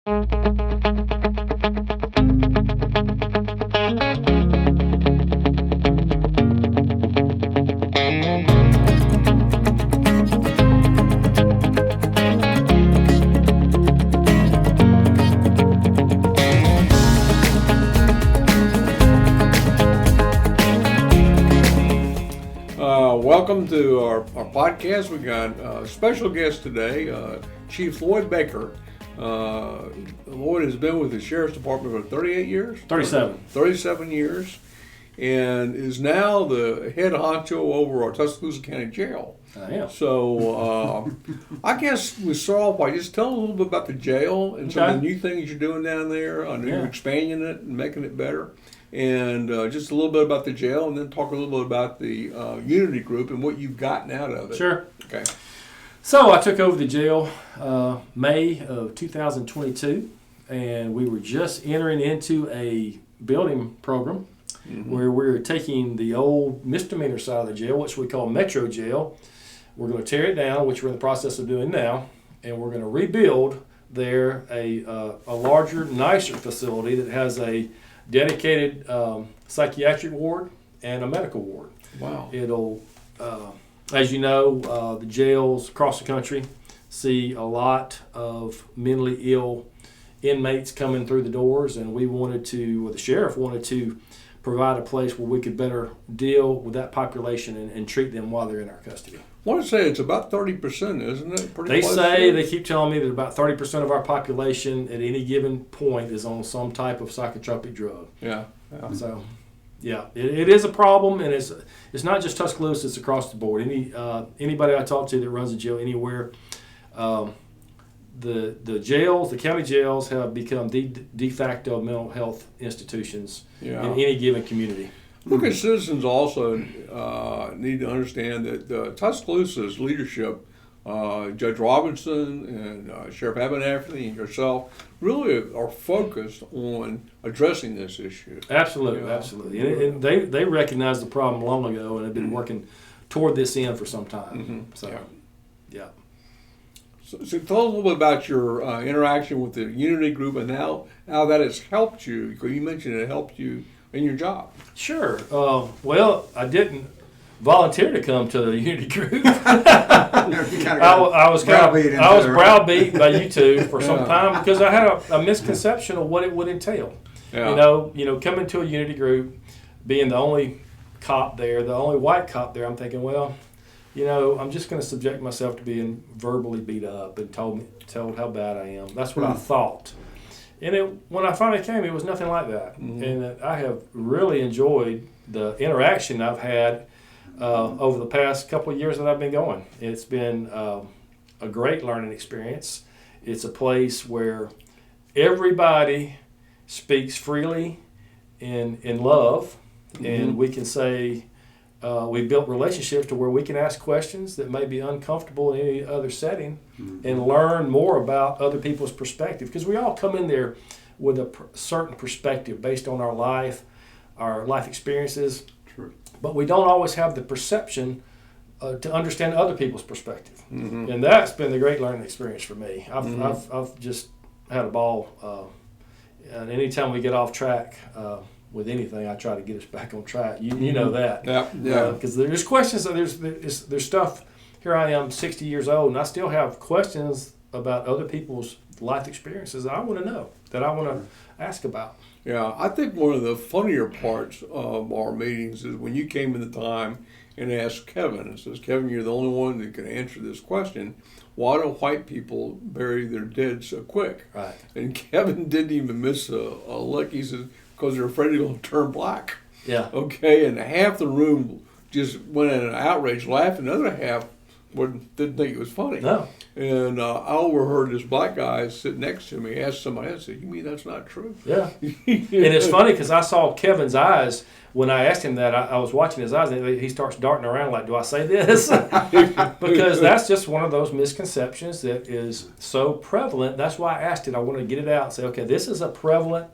Welcome to our podcast. We got a special guest today, Chief Loyd Baker. Loyd has been with the Sheriff's Department for 38 years? 37 years, and is now the head honcho over our Tuscaloosa County Jail. I am. So I guess we start off by just telling a little bit about the jail and some of the new things you're doing down there. I know you're expanding it and making it better. And just a little bit about the jail, and then talk a little bit about the Unity Group and what you've gotten out of it. Sure. Okay. So I took over the jail May of 2022, and we were just entering into a building program where we're taking the old misdemeanor side of the jail, which we call Metro Jail. We're going to tear it down, which we're in the process of doing now, and we're going to rebuild there a larger, nicer facility that has a dedicated psychiatric ward and a medical ward. Wow. It'll, as you know, the jails across the country see a lot of mentally ill inmates coming through the doors, and the sheriff wanted to provide a place where we could better deal with that population and treat them while they're in our custody. I want to say it's about 30%, isn't it? They keep telling me that about 30% of our population at any given point is on some type of psychotropic drug. Yeah. So, it is a problem, and it's not just Tuscaloosa; it's across the board. Anybody I talk to that runs a jail anywhere, the jails, the county jails, have become de facto mental health institutions in any given community. Look, as citizens also need to understand that Tuscaloosa's leadership, Judge Robinson and Sheriff Abernathy and yourself, really are focused on addressing this issue. Absolutely, absolutely. And they recognized the problem long ago and have been working toward this end for some time. So tell us a little bit about your interaction with the Unity Group and how that has helped you. Because you mentioned it helped you in your job. Sure. Well, I didn't volunteer to come to the Unity Group. I was browbeaten by you two for some time because I had a misconception of what it would entail. Yeah. You know, coming to a Unity Group, being the only cop there, the only white cop there, I'm thinking, well, I'm just going to subject myself to being verbally beat up and told how bad I am. That's what I thought. And when I finally came, it was nothing like that. And I have really enjoyed the interaction I've had over the past couple of years that I've been going. It's been a great learning experience. It's a place where everybody speaks freely in love, and we can say we built relationships to where we can ask questions that may be uncomfortable in any other setting and learn more about other people's perspective, because we all come in there with a certain perspective based on our life experiences. True. But we don't always have the perception to understand other people's perspective. And that's been the great learning experience for me. I've just had a ball, and anytime we get off track with anything, I try to get us back on track. You know that. Yeah. Because there's questions. There's stuff. Here I am, 60 years old, and I still have questions about other people's life experiences that I want to know, that I want to ask about. Yeah, I think one of the funnier parts of our meetings is when you came in the time and asked Kevin, and says, Kevin, you're the only one that can answer this question. Why do white people bury their dead so quick? Right. And Kevin didn't even miss a lick. He says, because they're afraid they're going to turn black. Yeah. Okay, and half the room just went in an outrage laugh, and the other half didn't think it was funny. No. And I overheard this black guy sit next to me ask somebody else, you mean that's not true? Yeah. And it's funny because I saw Kevin's eyes when I asked him that. I was watching his eyes, and he starts darting around like, do I say this? Because that's just one of those misconceptions that is so prevalent. That's why I asked it. I wanted to get it out and say, okay, this is a prevalent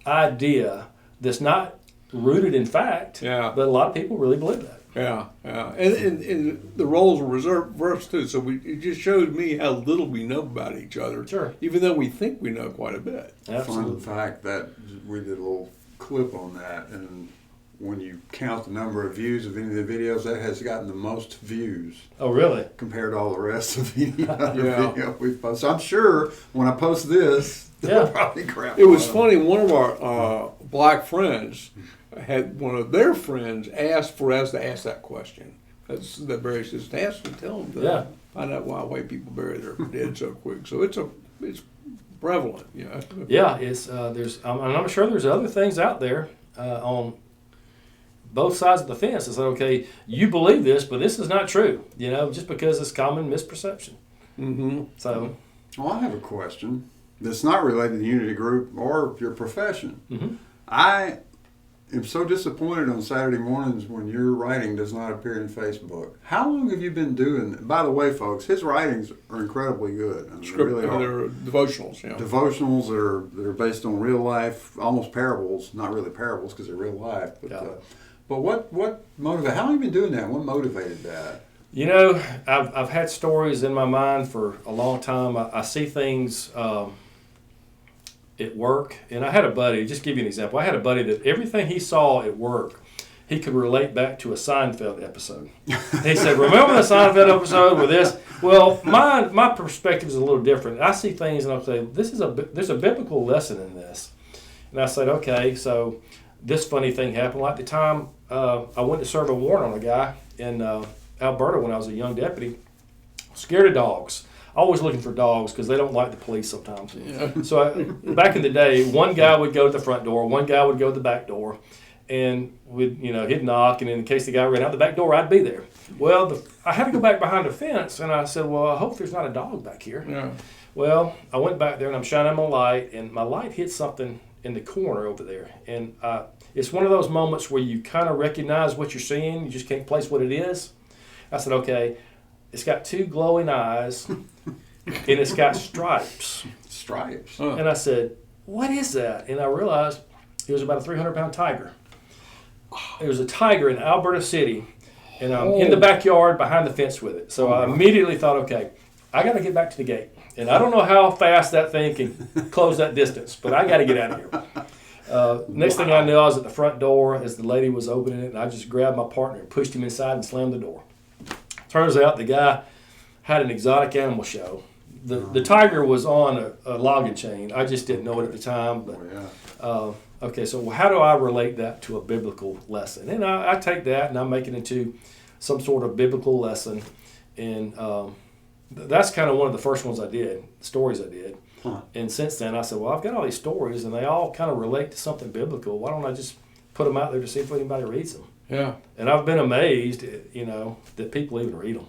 idea that's not rooted in fact, but a lot of people really believe that. Yeah, and the roles were reversed too. So it just showed me how little we know about each other. Sure. Even though we think we know quite a bit. Absolutely. Fun fact that we did a little clip on that, and when you count the number of views of any of the videos, that has gotten the most views. Oh, really? Compared to all the rest of any other video we've posted. So I'm sure when I post this, they'll probably crap. It was funny. One of our black friends had one of their friends asked for us to ask that question. That's that Barry says, ask them, tell them to find out why white people bury their dead so quick. So it's prevalent, Yeah, it's I'm sure there's other things out there on both sides of the fence. It's like, okay, you believe this, but this is not true. Just because it's common misperception. Mm-hmm. So, well, I have a question that's not related to the Unity Group or your profession. Mm-hmm. I am so disappointed on Saturday mornings when your writing does not appear in Facebook. How long have you been doing that? By the way, folks, his writings are incredibly good. I mean, they really are. They're devotionals. Devotionals that are based on real life, almost parables. Not really parables because they're real life. But what motivated? How long have you been doing that? What motivated that? I've had stories in my mind for a long time. I see things at work, and I had a buddy, just give you an example, I had a buddy that everything he saw at work, he could relate back to a Seinfeld episode. He said, remember the Seinfeld episode with this? Well, my perspective is a little different. I see things and I'll say, there's a biblical lesson in this. And I said, okay, so this funny thing happened. Like the time I went to serve a warrant on a guy in Alberta when I was a young deputy, scared of dogs. Always looking for dogs because they don't like the police sometimes. Yeah. So back in the day, one guy would go to the front door, one guy would go to the back door, and he'd knock, and in case the guy ran out the back door, I'd be there. Well, I had to go back behind the fence, and I said, well, I hope there's not a dog back here. Yeah. Well, I went back there, and I'm shining my light, and my light hit something in the corner over there. And it's one of those moments where you kind of recognize what you're seeing. You just can't place what it is. I said, okay, it's got two glowing eyes, and it's got stripes. Stripes? Huh. And I said, what is that? And I realized it was about a 300-pound tiger. It was a tiger in Alberta City, and I'm in the backyard behind the fence with it. So I immediately thought, okay, I got to get back to the gate. And I don't know how fast that thing can close that distance, but I got to get out of here. Next thing I knew, I was at the front door as the lady was opening it, and I just grabbed my partner and pushed him inside and slammed the door. Turns out the guy had an exotic animal show. The tiger was on a logging chain. I just didn't know it at the time. But okay, so how do I relate that to a biblical lesson? And I take that and I make it into some sort of biblical lesson. And that's kind of one of the first ones I did, stories I did. Huh. And since then I said, well, I've got all these stories and they all kind of relate to something biblical. Why don't I just put them out there to see if anybody reads them? Yeah. And I've been amazed, that people even read them.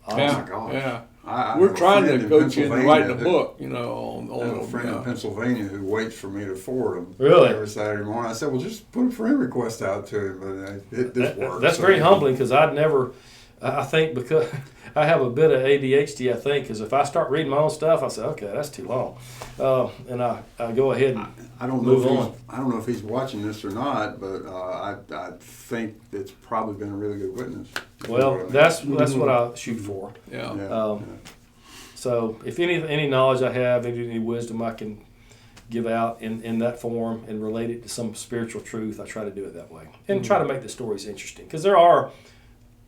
Oh my gosh. Yeah. I We're trying to coach you into writing a book, on I have a friend in Pennsylvania who waits for me to forward them Really? every Saturday morning. I said, well, just put a friend request out to him, but this works. That's very humbling because I think because I have a bit of ADHD, I think, because if I start reading my own stuff, I say, okay, that's too long. And I go ahead and move on. I don't know if he's watching this or not, but I think it's probably been a really good witness. Well, that's what I shoot for. Yeah. So if any knowledge I have, any wisdom I can give out in that form and relate it to some spiritual truth, I try to do it that way. And try to make the stories interesting. Because there are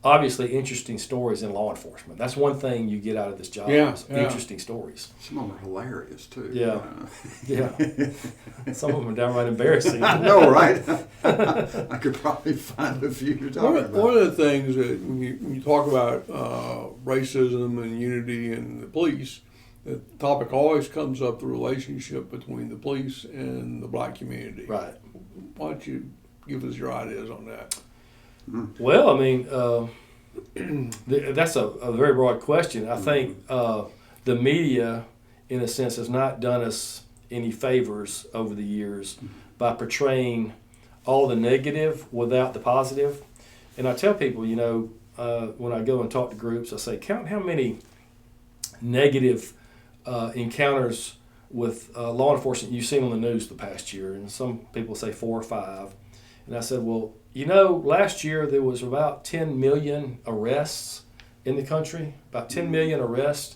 obviously interesting stories in law enforcement. That's one thing you get out of this job is interesting stories. Some of them are hilarious, too. Yeah. Yeah. Some of them are downright embarrassing. I know, right? I could probably find a few you're talking about. One of the things that when you talk about racism and unity and the police, the topic always comes up, the relationship between the police and the black community. Right. Why don't you give us your ideas on that? Well, I mean, that's a very broad question. I think the media, in a sense, has not done us any favors over the years by portraying all the negative without the positive. And I tell people, when I go and talk to groups, I say, count how many negative encounters with law enforcement you've seen on the news the past year. And some people say 4 or 5. And I said, well, last year there was about 10 million arrests in the country, about 10 million arrests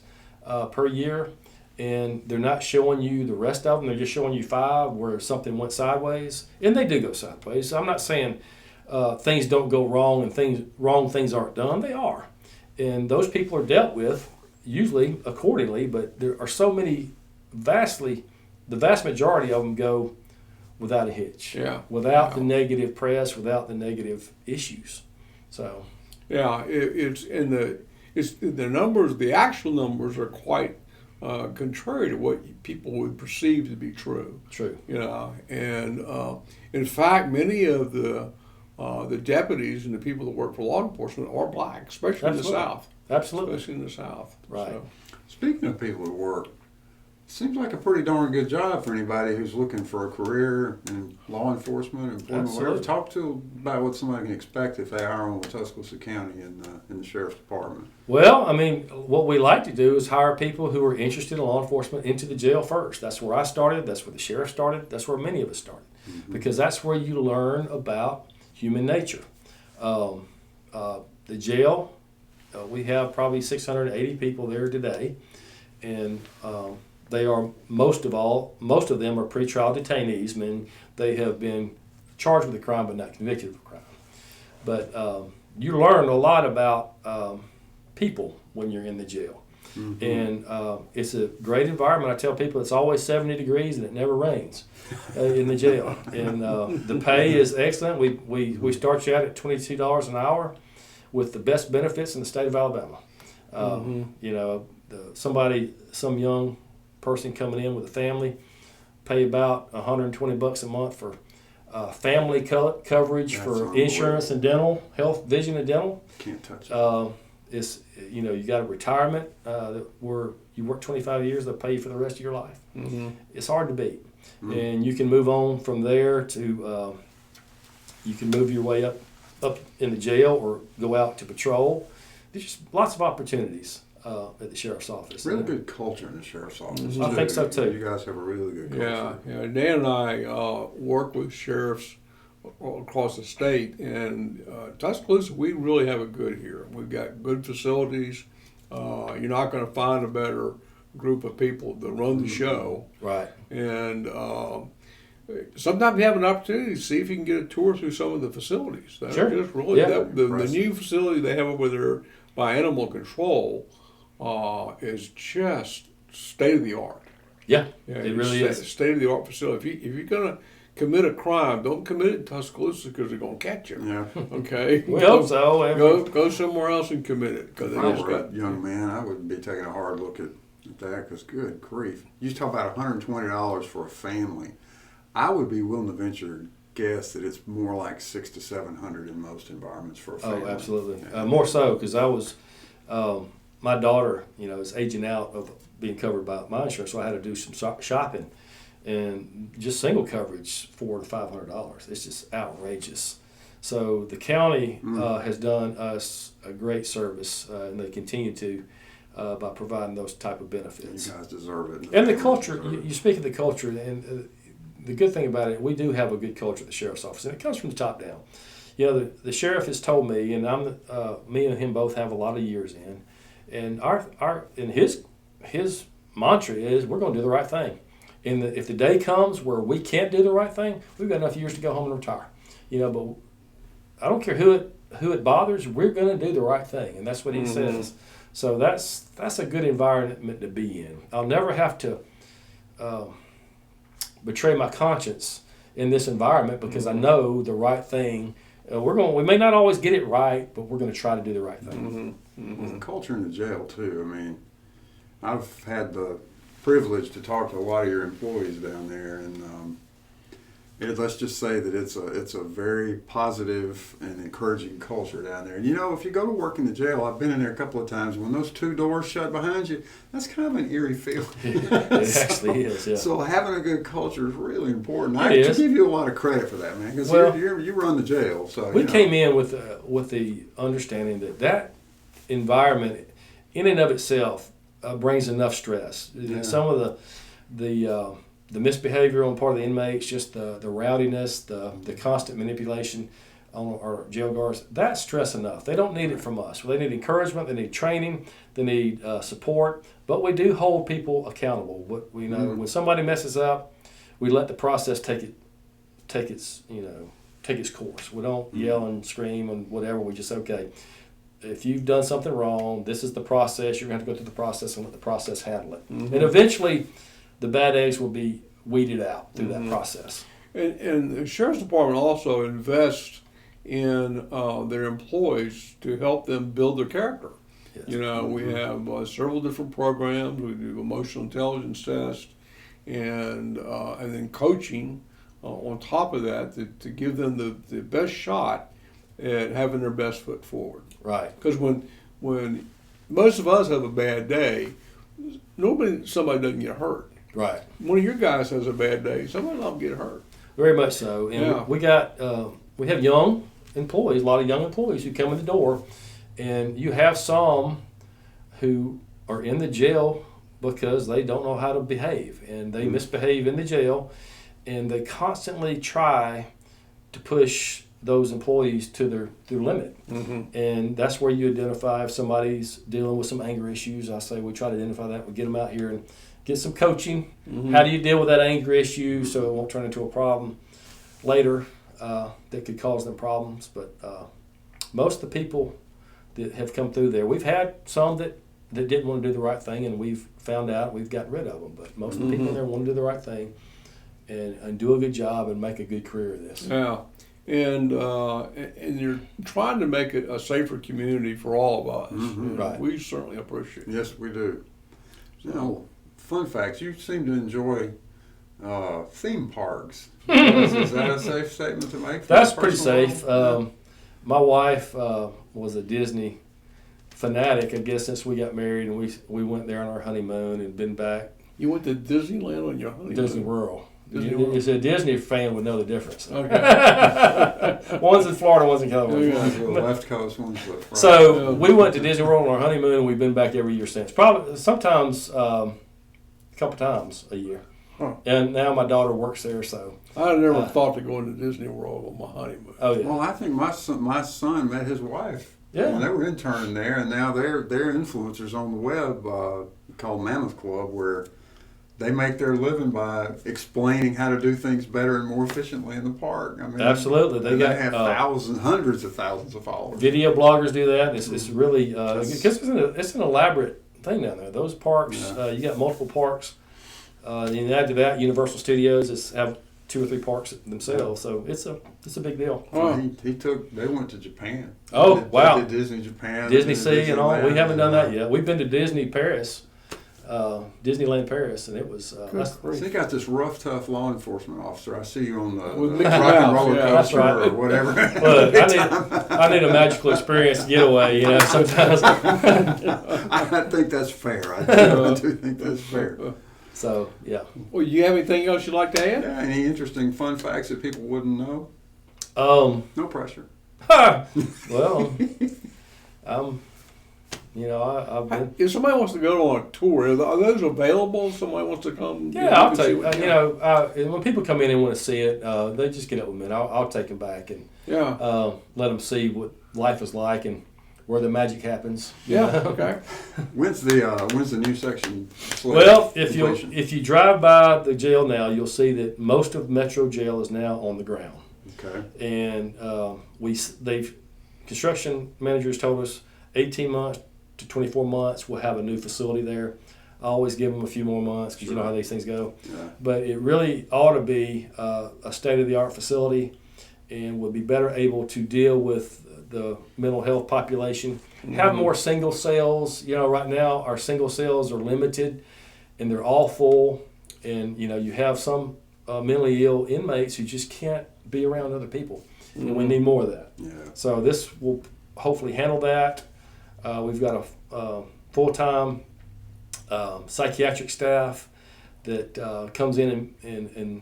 per year. And they're not showing you the rest of them. They're just showing you 5 where something went sideways. And they do go sideways. So I'm not saying things don't go wrong and wrong things aren't done. They are. And those people are dealt with, usually accordingly. But there are so many, the vast majority of them go without a hitch. Yeah. Without the negative press, without the negative issues. So. Yeah, it's the numbers, the actual numbers are quite contrary to what people would perceive to be true. True. And in fact, many of the deputies and the people that work for law enforcement are black, especially in the South. Absolutely. Especially in the South. Right. So. Speaking of people at work, seems like a pretty darn good job for anybody who's looking for a career in law enforcement, employment, whatever. Talk to about what somebody can expect if they hire on with Tuscaloosa County in the Sheriff's Department. Well, what we like to do is hire people who are interested in law enforcement into the jail first. That's where I started. That's where the sheriff started. That's where many of us started. Mm-hmm. Because that's where you learn about human nature. The jail, we have probably 680 people there today. And they are most of them are pretrial detainees, meaning they have been charged with a crime but not convicted of a crime. But you learn a lot about people when you're in the jail. Mm-hmm. And it's a great environment. I tell people it's always 70 degrees and it never rains in the jail. And the pay is excellent. We start you out at $22 an hour with the best benefits in the state of Alabama. Some young person coming in with a family, pay about $120 a month for family coverage. That's for insurance and dental, health, vision and dental. Can't touch it. You got a retirement where you work 25 years, they'll pay you for the rest of your life. Mm-hmm. It's hard to beat. Mm-hmm. And you can move on from there to, you can move your way up in the jail or go out to patrol. There's just lots of opportunities at the sheriff's office. Really good culture in the sheriff's office. Mm-hmm. I think so too. You guys have a really good culture. Yeah. Dan and I work with sheriffs across the state, and Tuscaloosa, we really have it good here. We've got good facilities. You're not going to find a better group of people that run the show. Right. And sometimes you have an opportunity to see if you can get a tour through some of the facilities. Sure. Just really, the new facility they have over there by Animal Control is just state of the art. Yeah, it really is. State of the art facility. If you're going to commit a crime, don't commit it in Tuscaloosa because they're going to catch you. Yeah. Okay? We hope so. Go somewhere else and commit it. If I were a young man, I would be taking a hard look at that because, good grief. You talk about $120 for a family. I would be willing to venture guess that it's more like $600 to $700 in most environments for a family. Oh, absolutely. More so because I was, my daughter, is aging out of being covered by my insurance, so I had to do some shopping, and just single coverage $400 to $500. It's just outrageous. So the county has done us a great service, and they continue to by providing those type of benefits. You guys deserve it. And the culture. You speak of the culture, and the good thing about it, we do have a good culture at the sheriff's office, and it comes from the top down. The sheriff has told me, and me and him both have a lot of years in, and his mantra is we're going to do the right thing. And if the day comes where we can't do the right thing, we've got enough years to go home and retire. But I don't care who it bothers. We're going to do the right thing, and that's what he says. So that's a good environment to be in. I'll never have to betray my conscience in this environment because I know the right thing. We may not always get it right, but we're going to try to do the right thing. Well, the culture in the jail too. I've had the privilege to talk to a lot of your employees down there, and let's just say that it's a very positive and encouraging culture down there. And if you go to work in the jail, I've been in there a couple of times. When those two doors shut behind you, that's kind of an eerie feeling. It actually is. Yeah. So having a good culture is really important. I give you a lot of credit for that, man, because you run the jail. So we came in with the understanding that environment, in and of itself, brings enough stress. Yeah. Some of the the misbehavior on part of the inmates, just the rowdiness, the constant manipulation on our jail guards, that's stress enough. They don't need it from us. They need encouragement, they need training, they need support, but we do hold people accountable. But we know when somebody messes up, we let the process take its course. We don't yell and scream and whatever. We just say, okay, if you've done something wrong, this is the process. You're going to have to go through the process and let the process handle it. And eventually, the bad eggs will be weeded out through that process. And the Sheriff's Department also invests in their employees to help them build their character. Yes. You know, we have several different programs. We do emotional intelligence tests, and then coaching on top of that to give them the best shot at having their best foot forward. Right. Because when most of us have a bad day, somebody doesn't get hurt. Right. One of your guys has a bad day, somebody will get hurt. Very much so. And we have young employees, a lot of young employees who come in the door, and you have some who are in the jail because they don't know how to behave, and they misbehave in the jail, and they constantly try to push those employees to their limit. And that's where you identify if somebody's dealing with some anger issues. I say we try to identify that. We get them out here and get some coaching. How do you deal with that anger issue so it won't turn into a problem later that could cause them problems? But most of the people that have come through there, we've had some that didn't want to do the right thing, and we've found out we've gotten rid of them. But most of the people in there want to do the right thing and do a good job and make a good career of this. Yeah. And you're trying to make it a safer community for all of us. Right. We certainly appreciate it. Yes, we do. So, fun facts. You seem to enjoy theme parks. Is that a safe statement to make? That's pretty safe. My wife was a Disney fanatic, I guess, since we got married, and we went there on our honeymoon and been back. You went to Disneyland on your honeymoon? Disney World. World. If a Disney fan would know the difference. Okay. One's in Florida, one's in California. One's the left coast, one's the right. So we went to Disney World on our honeymoon, and we've been back every year since. Probably sometimes a couple times a year. Huh. And now my daughter works there, so I never thought to go into Disney World on my honeymoon. oh yeah. Well, I think my son met his wife. Yeah. When they were interning there, and now they're influencers on the web called Mammoth Club, where they make their living by explaining how to do things better and more efficiently in the park. I mean, Absolutely, they have hundreds of thousands of followers. Video bloggers do that. It's really because it's an elaborate thing down there. Those parks, you got multiple parks. And add to that, Universal Studios have 2 or 3 parks themselves, so it's a big deal. Oh. They went to Japan. Oh, wow. They did Disney Japan, Disney Sea and all. We haven't done that yet. yet. We've been to Disney Paris, Disneyland Paris, and it was. So you got this rough, tough law enforcement officer. I see you on the With rock Mickey and Mouse, roller yeah. coaster That's right. or whatever. Look, I need a magical experience getaway. You know, sometimes. I think that's fair. I do think that's fair. So yeah. Well, you have anything else you'd like to add? Yeah, any interesting fun facts that people wouldn't know? No pressure. Well, I've been. If somebody wants to go on a tour, are those available? If somebody wants to come? Yeah, I'll take. When people come in and want to see it, they just get up with me. And I'll take them back and let them see what life is like and where the magic happens. Yeah. Okay. When's the new section? Well, if you drive by the jail now, you'll see that most of Metro Jail is now on the ground. Okay. And construction managers told us 18 months to 24 months we'll have a new facility there. I always give them a few more months because you know how these things go. Yeah. But it really ought to be a state-of-the-art facility and would be better able to deal with the mental health population. Have more single cells. You know, right now our single cells are limited and they're all full. And, you have some mentally ill inmates who just can't be around other people. And we need more of that. Yeah. So this will hopefully handle that. We've got a full-time psychiatric staff that comes in and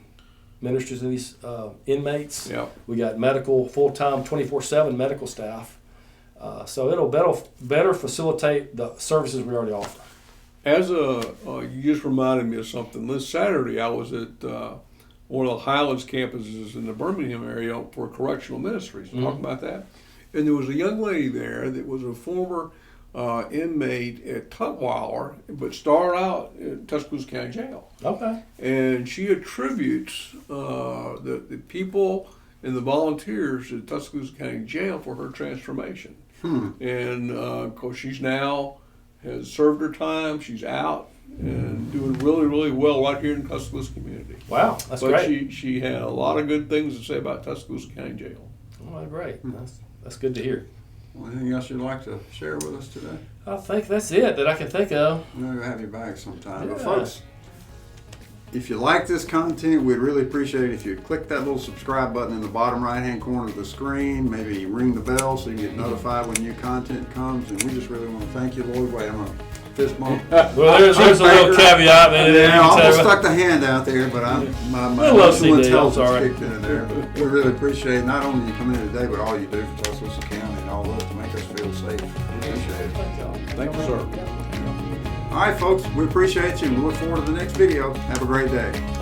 ministers to these inmates. Yeah. We got medical, full-time 24/7 medical staff. So it'll better facilitate the services we already offer. You just reminded me of something. This Saturday, I was at one of the Highlands campuses in the Birmingham area for correctional ministries. Talking about that, and there was a young lady there that was a former inmate at Tutwiler, but started out at Tuscaloosa County Jail. Okay. And she attributes the people and the volunteers at Tuscaloosa County Jail for her transformation. And of course, she's now has served her time. She's out and doing really, really well right here in the Tuscaloosa community. Wow, that's great. But she had a lot of good things to say about Tuscaloosa County Jail. Oh, great. That's good to hear. Well, anything else you'd like to share with us today? I think that's it that I can think of. We'll have you back sometime. Yeah. But folks, if you like this content, we'd really appreciate it if you'd click that little subscribe button in the bottom right-hand corner of the screen. Maybe ring the bell so you get notified when new content comes. And we just really want to thank you, Loyd. Wait, I'm going to fist bump. Well, there's a little caveat. I almost stuck the hand out there, but my emotional intelligence kicked in there. But we really appreciate not only you coming in today, but all you do for Tuscaloosa County and all of us to make us feel safe. We appreciate it. Thank you, sir. All right, folks, we appreciate you and we look forward to the next video. Have a great day.